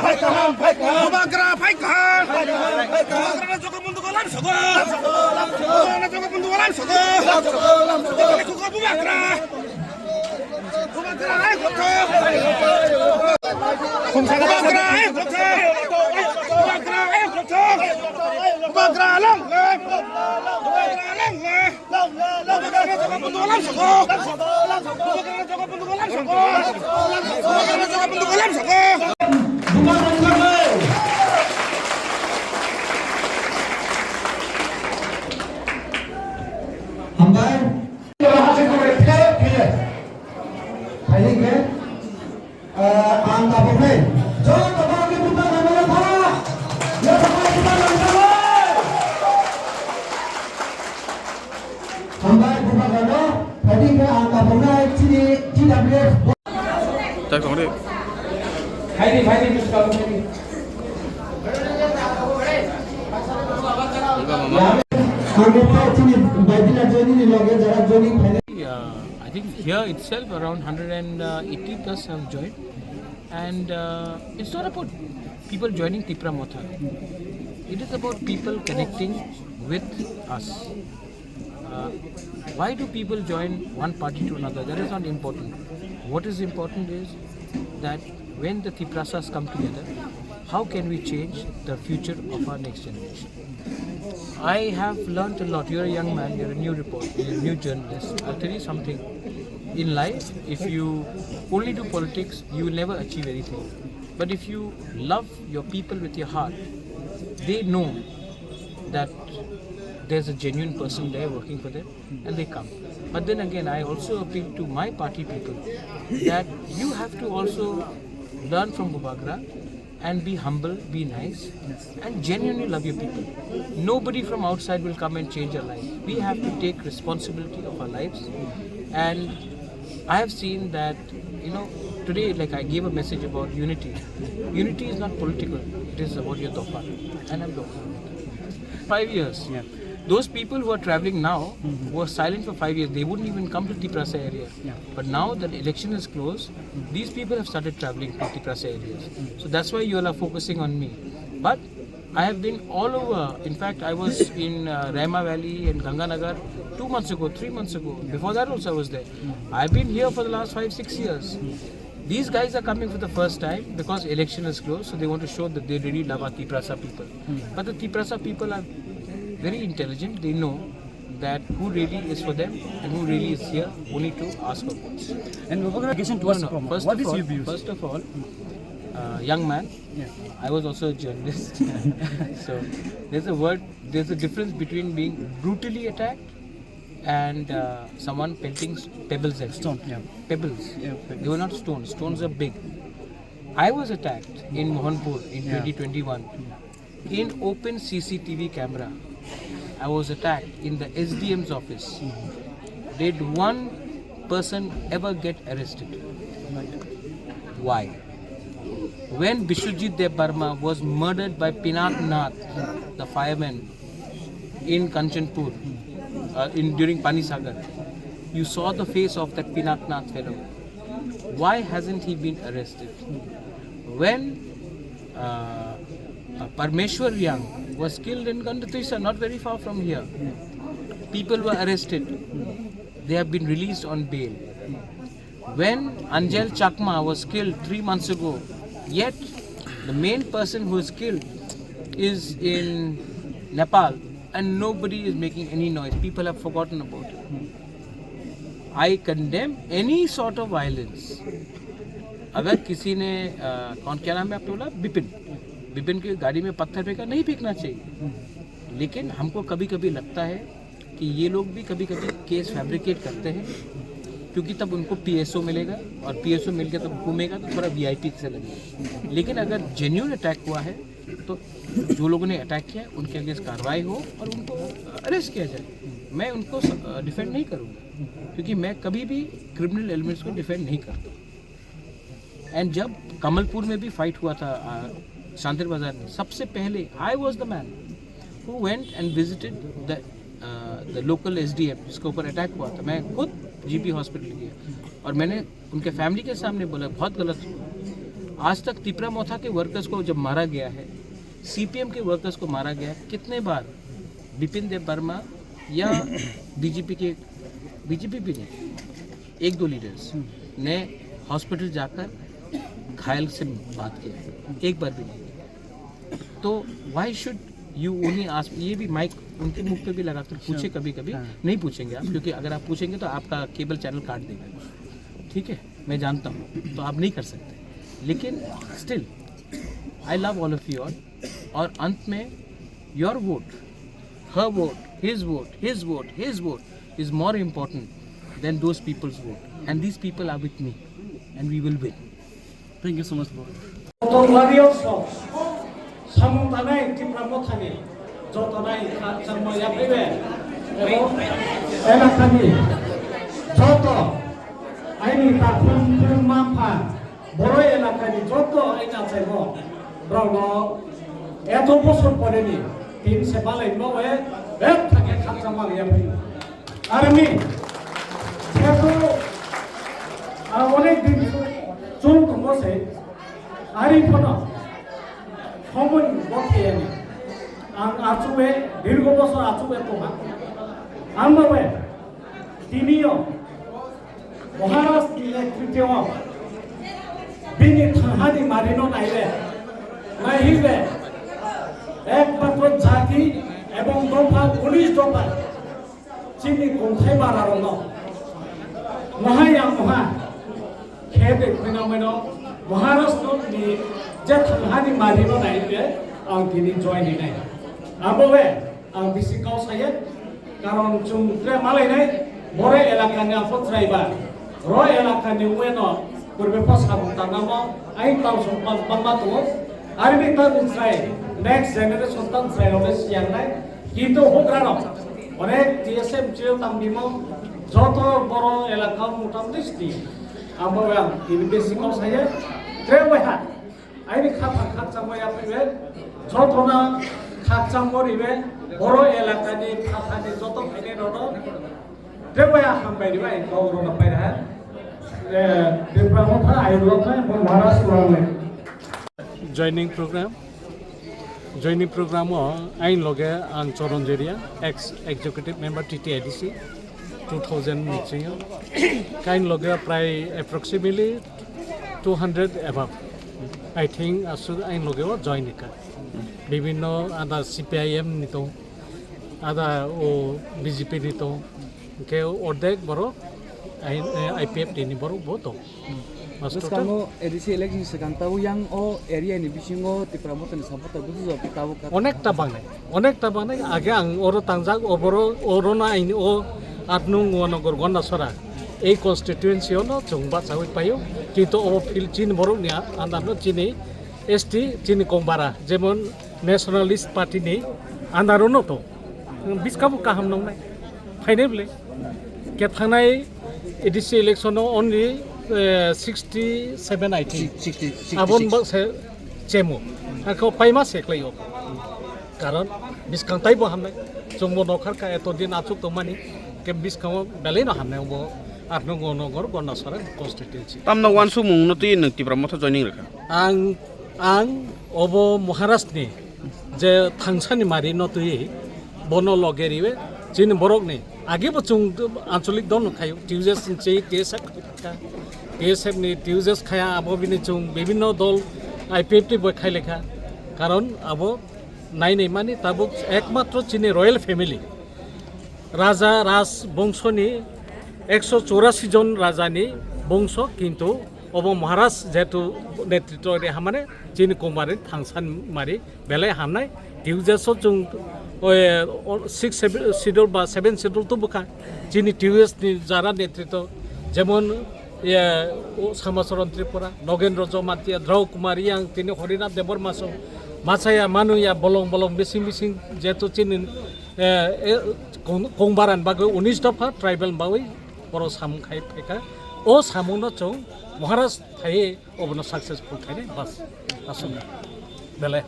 Bubagra Paika, Bubagra Jogamundu Golam Sogo, Jogamundu Golam Sogo, Bubagra, Bubagra Goto, Bubagra Goto, Bubagra Long, Bubagra Jogamundu Golam Sogo, Bubagra Jogamundu Golam Sogo, Bubagra Jogamundu Golam Sogo. I think here itself around 180 plus have joined, and it's not about people joining Tipra Motha. It is about people connecting with us. Why do people join one party to another? That is not important. What is important is that when the Tiprasas come together, how can we change the future of our next generation? I have learned a lot. You're a young man, you're a new reporter, you're a new journalist. I'll tell you something. In life, if you only do politics, you will never achieve anything. But if you love your people with your heart, they know that there's a genuine person there working for them, and they come. But then again, I also appeal to my party people that you have to also learn from Bubagra and be humble, be nice, and genuinely love your people. Nobody from outside will come and change our life. We have to take responsibility of our lives. And I have seen that, today, like I gave a message about unity. Unity is not political, it is about your Dopa. And I'm Dopa. 5 years. Yeah. Those people who are traveling now were silent for 5 years. They wouldn't even come to Tiprasa area. Yeah. But now that the election is closed, these people have started traveling to Tiprasa areas. So that's why you all are focusing on me. But I have been all over. In fact, I was in Raima Valley and Ganganagar 2 months ago, 3 months ago. Before that also I was there. I've been here for the last 5-6 years. These guys are coming for the first time because election is closed, so they want to show that they really love our Tiprasa people. But the Tiprasa people are very intelligent. They know that who really is for them and who really is here only to ask for votes. And towards what is your views? First of all, young man, I was also a journalist. So there's a difference between being brutally attacked and someone pelting pebbles at stone. Pebbles. They were not stones. Stones are big. I was attacked in Mohanpur in 2021 in open CCTV camera. I was attacked in the SDM's office. Did one person ever get arrested? Why? When Bishwajit Dev Barma was murdered by Pinak Nath, the fireman in Kanchanpur, during Panisagar, you saw the face of that Pinak Nath fellow. Why hasn't he been arrested? When Parmeshwar Young was killed in Gandatrisa, not very far from here, people were arrested. They have been released on bail. When Anjal Chakma was killed 3 months ago, yet the main person who is killed is in Nepal and nobody is making any noise. People have forgotten about it. I condemn any sort of violence. अगर किसी ने क्या नाम है आपने बोला, बिपिन की गाड़ी में पत्थर फेंका, नहीं फेंकना चाहिए. लेकिन हमको कभी कभी लगता है कि ये लोग भी कभी कभी केस फैब्रिकेट करते हैं, क्योंकि तब उनको पीएसओ मिलेगा और पीएसओ मिल के तब घूमेगा तो थोड़ा वीआईपी से लगेगा. लेकिन अगर जेन्युइन अटैक हुआ है तो जो लोगों ने अटैक किया उनके अगेंस्ट कार्रवाई हो और उनको अरेस्ट किया जाए. मैं उनको डिफेंड नहीं करूँगा, क्योंकि मैं कभी भी क्रिमिनल एलिमेंट्स को डिफेंड नहीं करता. एंड जब कमलपुर में भी फाइट हुआ था शांतिर बाजार में, सबसे पहले I was the man who went and visited the local SDM जिसके ऊपर अटैक हुआ था. मैं खुद जीपी हॉस्पिटल गया और मैंने उनके फैमिली के सामने बोला बहुत गलत हुआ. आज तक तिपरा मोथा के वर्कर्स को जब मारा गया है, CPM के वर्कर्स को मारा गया है, कितने बार बिपिन देव वर्मा या बीजेपी भी नहीं, 1-2 लीडर्स ने हॉस्पिटल जाकर घायल से बात किया, एक बार भी नहीं। तो why should you only ask, ये भी माइक उनके मुख पे भी लगा कर पूछे, कभी कभी नहीं पूछेंगे आप, क्योंकि अगर आप पूछेंगे तो आपका केबल चैनल काट देगा, ठीक है, मैं जानता हूँ, तो आप नहीं कर सकते, लेकिन still I love all of you all. और अंत में योर वोट, हर vote, his vote is more important than those peoples vote, and these people are with me and we will win. Thank you so much, bro. samungtanai tipra mothani jotonai khamsangmo yapaibe ebong elakani joto aini takhum mampa boro elakani joto aina chaimo brogno eto bochor poreni tin se balai noe bet thake khamsangmo yapai armi eto onek din chung thongose ari phono সময় বকে আচুবে দীর্ঘ বছর আচুবে তোমা আমভাবে তিনিও মহারাষ্ট্র নেতৃত্ব বিনি থাহানি Marino নাইবে নাইবে একমাত্র জাতি এবং দফা 19 দফা চিনি কোনথাই বাড়ারো মহায়া মহা খেদে ফেনোমেন মহারাষ্ট্রনি যে থাহানি মারিনো নাইবে आं दिनै जयनि नाय आबोवे आं बिसिकाव साये कारण जों त्रे मालायनाय बरे एलाकानि आफोत्रायबा र एलाकानि वेनो पुरबे पासाबो तानामो आइ ताव सम्मान बामा दङ आरो बे तानस्राय नेक्स्ट जेनेरेशन तानस्राय ओबे सियांनाय किन्तु होग्रानो अनेक टीएसएम जिओ तांबिमो जत बर एलाका मुटामति स्टि आबोवे आं दिनै बिसिकाव साये त्रे वेहा आइनि खाफा खाचामया फैबे যতনা খাকচাং করিবে বড় এলাকানি খাখানি যত ফাইনে রনো দেবয়া হামবাইরিবা গৌরব পাইরা দেবরামথা আইরলথা মহারাষ্ট্র রনে জয়নিং প্রোগ্রাম আইন লগে আং চরঞ্জেরিয়া এক্স এক্সিকিউটিভ মেম্বার TTIDC 2000 মিটিং কাইন লগে প্রায় approximately 200 above I think asu ain loge join ka বিভিন্ন আদা CPIM নিত আদা ও BJP নিত কে অর্ধেক বড় IPF নি বড় বতো Kamu edisi election sekarang tahu yang area ini bisingo tipramotan sabota butuh tapi tahu kan অনেকটা বানাই আগে আং ওরো তাংজাক ওবরো ওরোনা আইনি ও আটনুং ওয়ানগর গন্ডা সরা এই কনস্টিটুয়েন্সিও ন জংবা চাউই পাইও কিন্তু ও ফিল চিন বড় নিয়া আন্দানো চিনি ST চিনি কংবারা যেমন नेशनलिस्ट पार्टी ने आंदारो न तो बिस्काबो काहाम नंनाय फाइनेबले के थांनाय एडिसि इलेक्शनाव ओनलि 67 I think 60 आबन बसे चेमो आखौ पाइमा सेख्लायो कारण बिस्कां ताइबो हामनाय जोंबो नखारका एत दिन आचुक तमानि के बिस्कां बेलेनो हामनायबो आरनो गनगर गनासरा कन्स्टिट्युएन्सि तामना वान सुमुं नति नों तिब्रामथा जयनिं रेखा आं अबो महाराष्ट्रनि जे थांसानि मारि नतुइ बनो लगेरिवे जिन बरकनि आगेबो जों आंचलिक दल खायो टिउजेस चे TSF नि टिउजेस खाया आबो बिनि जों विभिन्न दल IPF ति बखाय लेखा कारण आबो नाइनै मानि ताबो एकमात्र चिनि रयेल फैमिली राजा राज बंशनि 184 जन राजानि बंश किन्तु अबो महाराज जेतु नेतृत्व रे हामाने चिनि कुमार थांसान मारि बेलाय हामनाय टिउजेसो जों 6 शिड्यूल बा 7 शिड्यूल तो बुखा चिनि टिउजेस नि जारा नेतृत्व जेमन सामाचरण त्रिपुरा नगेन्द्र जमातिया द्रौ कुमारी आं तिनि हरिनाथ देवर मासो मासाया मानुया बलं बिसिं जेतु चिनि कंबारान बागै 19 दफा ट्राइबल बावै बर साम खाय फेका ओ सामुनो जों महाराज थाये अबनो सक्सेसफुल थायने बस आसुन बेले